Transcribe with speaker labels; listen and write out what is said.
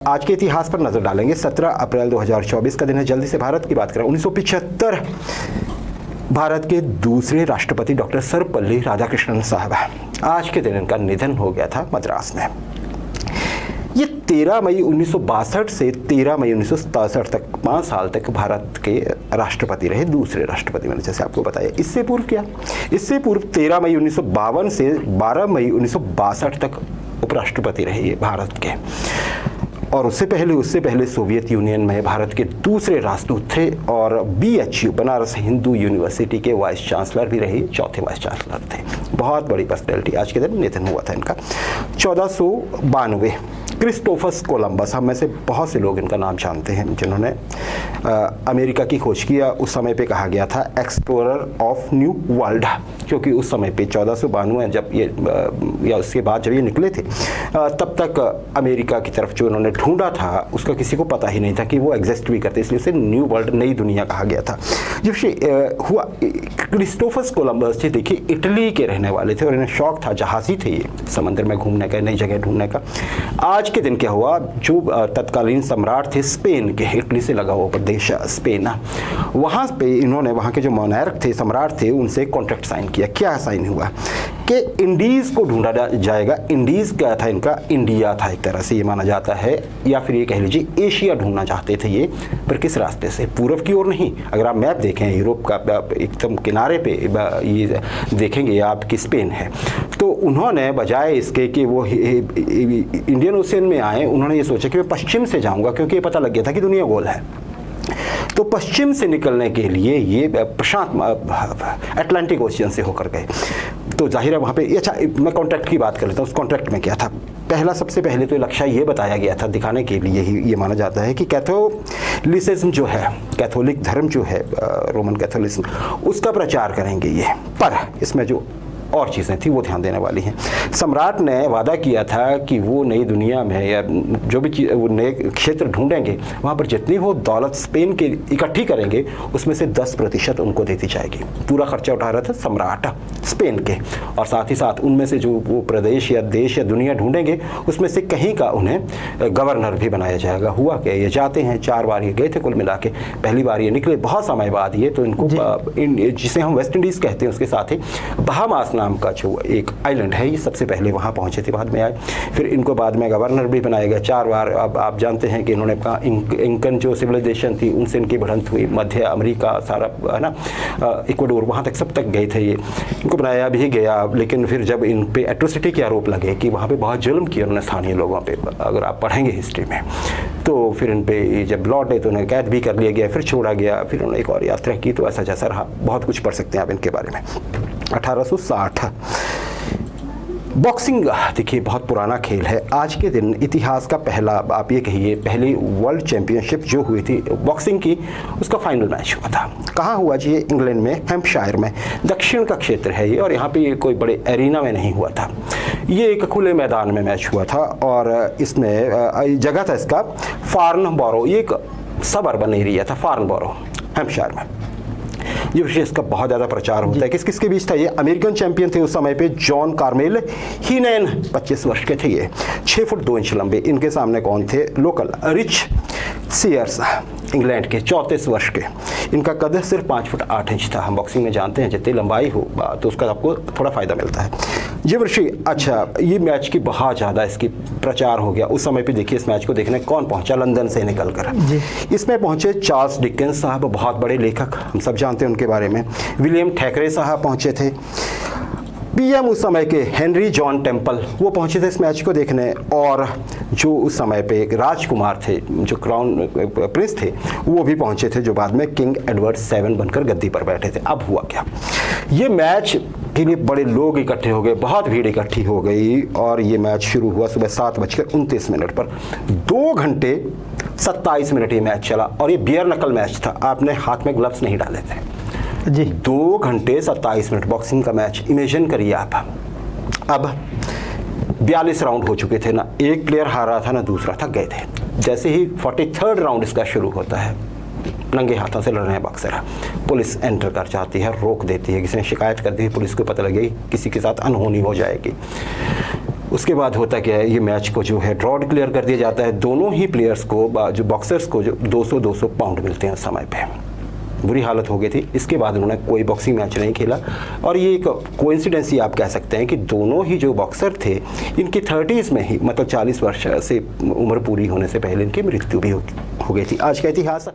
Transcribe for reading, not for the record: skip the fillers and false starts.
Speaker 1: आज के इतिहास पर नजर डालेंगे। 17 अप्रैल 2024 का दिन है। जल्दी से भारत की बात करें। 1975 भारत के दूसरे राष्ट्रपति डॉक्टर सर्वपल्ली राधाकृष्णन साहब आज के दिन इनका निधन हो गया था मद्रास में। ये 13 मई 1962 से 13 मई 1967 तक 5 साल तक भारत के राष्ट्रपति रहे, दूसरे राष्ट्रपति मैंने जैसे आपको बताया। इससे पूर्व क्या? इससे पूर्व 13 मई 1952 से 12 मई 1962 तक उपराष्ट्रपति रहे ये भारत के। और उससे पहले सोवियत यूनियन में भारत के दूसरे राजदूत थे और BHU बनारस हिंदू यूनिवर्सिटी के वाइस चांसलर भी रहे, चौथे वाइस चांसलर थे। बहुत बड़ी पर्सनैलिटी। आज के दिन निधन हुआ था इनका। 1492 क्रिस्टोफर कोलंबस, हम में से बहुत से लोग इनका नाम जानते हैं, जिन्होंने अमेरिका की खोज किया। उस समय पे कहा गया था एक्सप्लोरर ऑफ न्यू वर्ल्ड, क्योंकि उस समय पे 1492 जब ये या उसके बाद जब ये निकले थे तब तक अमेरिका की तरफ जो उन्होंने ढूंढा था उसका किसी को पता ही नहीं था कि वो एग्जिस्ट भी करते, इसलिए उसे न्यू वर्ल्ड, नई दुनिया कहा गया था। जब से हुआ क्रिस्टोफर कोलंबस जी देखिए इटली के रहने वाले थे और इन्हें शौक था, जहाज़ी थे ये, समंदर में घूमने का, नई जगह ढूंढने का। आज के दिन क्या हुआ, जो तत्कालीन सम्राट थे स्पेन के, इटली से लगा हुआ प्रदेश स्पेन, वहाँ पे इन्होंने वहाँ के जो मोनार्क थे, सम्राट थे, उनसे कॉन्ट्रैक्ट साइन किया। क्या साइन हुआ कि इंडीज़ को ढूंढा जाएगा। इंडीज़ क्या था इनका? इंडिया था एक तरह से ये माना जाता है, या फिर ये कह लीजिए एशिया ढूंढना चाहते थे ये, पर किस रास्ते से? पूर्व की ओर नहीं। अगर आप मैप देखें यूरोप का एकदम किनारे पे ये देखेंगे आप कि स्पेन है, तो उन्होंने बजाय इसके कि वो इंडियन ओशियन में आए, उन्होंने ये सोचा कि मैं पश्चिम से जाऊंगा, क्योंकि ये पता लग गया था कि दुनिया गोल है। तो पश्चिम से निकलने के लिए ये प्रशांत अटलांटिक ओशियन से होकर गए। तो जाहिर है वहाँ पे, अच्छा मैं कॉन्ट्रैक्ट की बात कर लेता हूँ। उस कॉन्ट्रैक्ट में क्या था? सबसे पहले तो लक्ष्य ये बताया गया था, दिखाने के लिए ही ये माना जाता है कि कैथोलिसिज्म जो है, कैथोलिक धर्म जो है, रोमन कैथोलिज्म, उसका प्रचार करेंगे ये। पर इसमें जो और चीज़ें थी वो ध्यान देने वाली हैं। सम्राट ने वादा किया था कि वो नई दुनिया में या जो भी वो नए क्षेत्र ढूंढेंगे, वहाँ पर जितनी वो दौलत स्पेन के इकट्ठी करेंगे उसमें से 10% उनको देती जाएगी। पूरा खर्चा उठा रहा था सम्राट स्पेन के, और साथ ही साथ उनमें से जो वो प्रदेश या देश या दुनिया ढूंढेंगे उसमें से कहीं का उन्हें गवर्नर भी बनाया जाएगा। हुआ क्या, ये जाते हैं 4 बार ये गए थे कुल मिला के। पहली बार ये निकले बहुत समय बाद ये, तो इनको जिसे हम वेस्ट इंडीज़ कहते हैं उसके साथ ही बहामास नाम का जो एक आइलैंड है, ये सबसे पहले वहाँ पहुँचे थे, बाद में आए। फिर इनको बाद में गवर्नर भी बनाया गया 4 बार। अब आप जानते हैं कि इन्होंने कहा इंकन जो सिविलाइजेशन थी उनसे इनकी बढ़ंत हुई, मध्य अमेरिका सारा है ना, इक्वाडोर, वहाँ तक सब तक गए थे ये। इनको बनाया भी गया, लेकिन फिर जब इन पे एट्रोसिटी के आरोप लगे कि वहाँ पे बहुत जुल्म किया उन्होंने स्थानीय लोगों पे, अगर आप पढ़ेंगे हिस्ट्री में, तो फिर इन पे जब लौटे तो उन्हें कैद भी कर लिया गया, फिर छोड़ा गया, फिर उन्होंने एक और यात्रा की। तो ऐसा जैसा रहा, बहुत कुछ पढ़ सकते हैं आप इनके बारे में। 1860 बॉक्सिंग देखिए बहुत पुराना खेल है। आज के दिन इतिहास का पहला, आप ये कहिए पहली वर्ल्ड चैंपियनशिप जो हुई थी बॉक्सिंग की, उसका फाइनल मैच हुआ था। कहाँ हुआ जी? इंग्लैंड में, हैम्पशायर में, दक्षिण का क्षेत्र है ये, और यहाँ पे ये कोई बड़े एरिना में नहीं हुआ था, ये एक खुले मैदान में मैच हुआ था। और इसमें जगह था इसका फार्नबोरो, ये एक सबअर्बन एरिया था फार्नबोरो हैम्पशायर में। ये विशेष का बहुत ज़्यादा प्रचार होता है। किस किस के बीच था ये? अमेरिकन चैंपियन थे उस समय पे जॉन कार्मेल हीनेन, 25 वर्ष के थे ये, 6 फुट 2 इंच लंबे। इनके सामने कौन थे? लोकल रिच सीयर्स, इंग्लैंड के, 34 वर्ष के। इनका कद सिर्फ 5 फुट 8 इंच था। हम बॉक्सिंग में जानते हैं जितनी लंबाई हो तो उसका आपको थोड़ा फ़ायदा मिलता है। ये वर्षी, अच्छा ये मैच की बहुत ज़्यादा इसकी प्रचार हो गया। उस समय पे देखिए इस मैच को देखने कौन पहुंचा? लंदन से निकल कर इसमें पहुंचे चार्ल्स डिकेंस साहब, बहुत बड़े लेखक, हम सब जानते हैं उनके बारे में। विलियम थैकरे साहब पहुंचे थे। PM उस समय के हेनरी जॉन टेम्पल, वो पहुंचे थे इस मैच को देखने। और जो उस समय पे एक राजकुमार थे, जो क्राउन प्रिंस थे, वो भी पहुंचे थे, जो बाद में किंग एडवर्ड 7 बनकर गद्दी पर बैठे थे। अब हुआ क्या, ये मैच के लिए बड़े लोग इकट्ठे हो गए, बहुत भीड़ इकट्ठी हो गई, और ये मैच शुरू हुआ सुबह 7:29 पर। 2 घंटे 27 मिनट ये मैच चला, और ये बियर नकल मैच था। आपने हाथ में ग्लव्स नहीं डाले थे जी। 2 घंटे 27 मिनट बॉक्सिंग का मैच, इमेजिन करिए आप। अब 42 राउंड हो चुके थे, ना एक प्लेयर हारा था ना दूसरा, थक गए थे। जैसे ही 43rd राउंड इसका शुरू होता है, नंगे हाथों से लड़ रहे हैं बॉक्सर। पुलिस एंटर कर जाती है, रोक देती है, किसी ने शिकायत कर दी, पुलिस को पता लगे किसी के साथ अनहोनी हो जाएगी। उसके बाद होता क्या है, ये मैच को जो है ड्रॉ डिक्लेयर कर दिया जाता है। दोनों ही प्लेयर्स को, जो बॉक्सर्स को, जो 200-200 पाउंड मिलते हैं उस समय पे। बुरी हालत हो गई थी। इसके बाद उन्होंने कोई बॉक्सिंग मैच नहीं खेला और ये एक कोइंसिडेंस ही आप कह सकते हैं कि दोनों ही जो बॉक्सर थे इनकी 30s में ही, मतलब 40 वर्ष से उम्र पूरी होने से पहले इनकी मृत्यु भी हो गई थी। आज का इतिहास